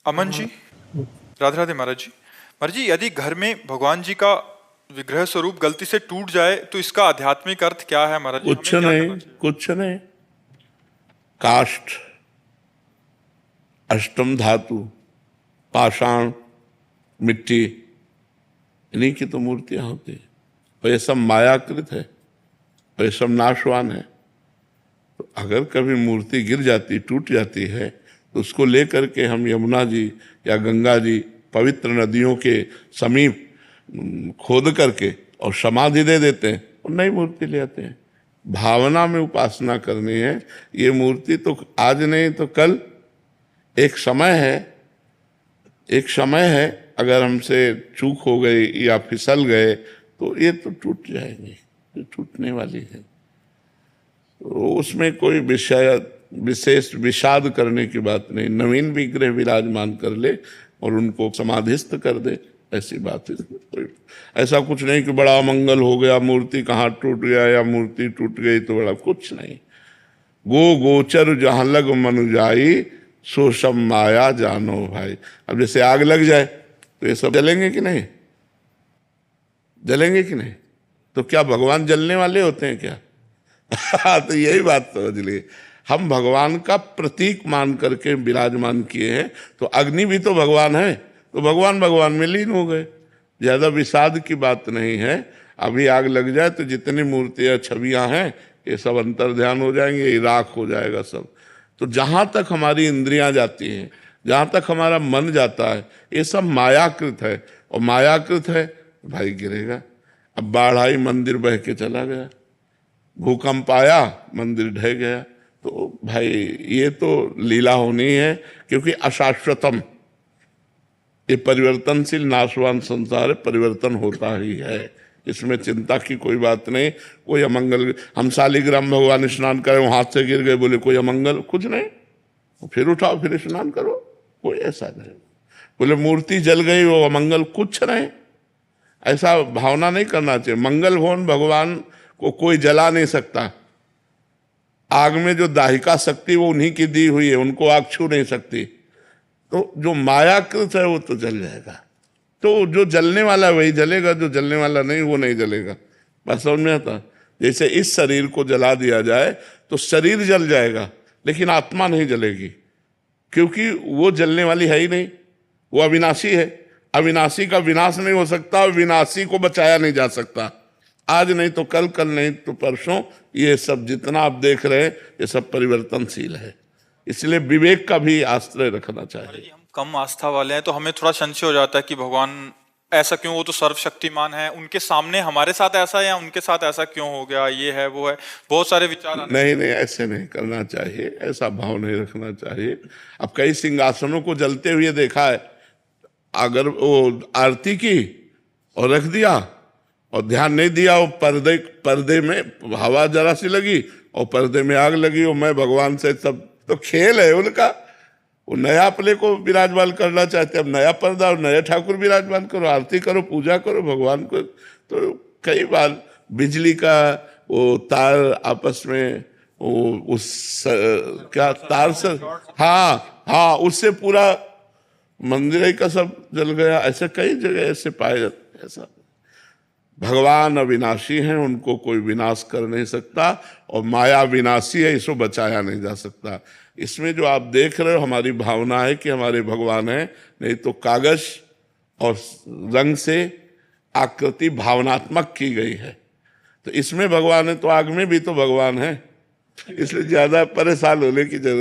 अमन जी, राधे राधे महाराज जी। महाराज जी, यदि घर में भगवान जी का विग्रह स्वरूप गलती से टूट जाए तो इसका आध्यात्मिक अर्थ क्या है महाराज जी? कुछ हमें क्या नहीं, करना चाहिए? कुछ नहीं। काष्ठ, अष्टम धातु, पाषाण, मिट्टी, इन्हीं की तो मूर्तियां होती है। और ये सब मायाकृत है और ये सब नाशवान है। तो अगर कभी मूर्ति गिर जाती, टूट जाती है, तो उसको लेकर के हम यमुना जी या गंगा जी, पवित्र नदियों के समीप खोद करके और समाधि दे देते हैं और नई मूर्ति ले आते हैं। भावना में उपासना करनी है। ये मूर्ति तो आज नहीं तो कल, एक समय है, एक समय है। अगर हमसे चूक हो गई या फिसल गए तो ये तो टूट जाएंगे, ये टूटने वाली है। तो उसमें कोई विशेष विषाद करने की बात नहीं। नवीन विग्रह विराजमान कर ले और उनको समाधिस्थ कर दे, ऐसी बात है। कोई ऐसा कुछ नहीं कि बड़ा अमंगल हो गया, मूर्ति कहाँ टूट गया या मूर्ति टूट गई तो बड़ा, कुछ नहीं। गो गोचर जहाँ लग मनु जाई, सो सब माया जानो भाई। अब जैसे आग लग जाए तो ये सब जलेंगे कि नहीं? जलेंगे कि नहीं? तो क्या भगवान जलने वाले होते हैं क्या? तो यही बात समझ लिए। हम भगवान का प्रतीक मान करके विराजमान किए हैं, तो अग्नि भी तो भगवान है, तो भगवान भगवान में लीन हो गए। ज्यादा विषाद की बात नहीं है। अभी आग लग जाए तो जितनी मूर्तियां छवियां हैं ये सब अंतर ध्यान हो जाएंगे, ये राख हो जाएगा सब। तो जहां तक हमारी इंद्रियां जाती हैं, जहां तक हमारा मन जाता है, ये सब मायाकृत है। और मायाकृत है भाई गिरेगा। अब बाढ़ आई, मंदिर बह के चला गया। भूकंप आया, मंदिर ढह गया। तो भाई ये तो लीला होनी है, क्योंकि अशाश्वतम, ये परिवर्तनशील नाशवान संसार है, परिवर्तन होता ही है। इसमें चिंता की कोई बात नहीं। कोई अमंगल, हम शालिग्राम भगवान स्नान करें, हाथ से गिर गए, बोले कोई अमंगल, कुछ नहीं। फिर उठाओ, फिर स्नान करो, कोई ऐसा नहीं। बोले मूर्ति जल गई, वो अमंगल, कुछ नहीं। ऐसा भावना नहीं करना चाहिए। मंगल भवन भगवान को कोई जला नहीं सकता। आग में जो दाहिका शक्ति वो उन्हीं की दी हुई है, उनको आग छू नहीं सकती। तो जो मायाकृत है वो तो जल जाएगा। तो जो जलने वाला वही जलेगा, जो जलने वाला नहीं वो नहीं जलेगा। बात समझ में आता? जैसे इस शरीर को जला दिया जाए तो शरीर जल जाएगा, लेकिन आत्मा नहीं जलेगी, क्योंकि वो जलने वाली है ही नहीं। वो अविनाशी है। अविनाशी का विनाश नहीं हो सकता, और विनाशी को बचाया नहीं जा सकता। आज नहीं तो कल, कल नहीं तो परसों। ये सब जितना आप देख रहे हैं ये सब परिवर्तनशील है। इसलिए विवेक का भी आश्रय रखना चाहिए। हम कम आस्था वाले हैं तो हमें थोड़ा संशय हो जाता है कि भगवान ऐसा क्यों, वो तो सर्वशक्तिमान है, उनके सामने हमारे साथ ऐसा है या उनके साथ ऐसा क्यों हो गया, ये है वो है, बहुत सारे विचार आने। नहीं नहीं, ऐसे नहीं करना चाहिए, ऐसा भाव नहीं रखना चाहिए। अब कई सिंहासनों को जलते हुए देखा है। अगर वो आरती की और रख दिया और ध्यान नहीं दिया, वो पर्दे में हवा जरा सी लगी और पर्दे में आग लगी, और मैं भगवान से, सब तो खेल है उनका। वो नया प्ले को विराजमान करना चाहते, अब नया पर्दा और नया ठाकुर विराजमान करो, आरती करो, पूजा करो भगवान को। तो कई बार बिजली का वो तार आपस में वो उस क्या तार से, हाँ हाँ, उससे पूरा मंदिर ही का सब जल गया। ऐसे कई जगह ऐसे पाए जाते हैं। ऐसा भगवान अविनाशी हैं, उनको कोई विनाश कर नहीं सकता, और माया विनाशी है, इसको बचाया नहीं जा सकता। इसमें जो आप देख रहे हो हमारी भावना है कि हमारे भगवान है, नहीं तो कागज और रंग से आकृति भावनात्मक की गई है। तो इसमें भगवान है तो आग में भी तो भगवान है। इसलिए ज्यादा परेशान होने की जरूरत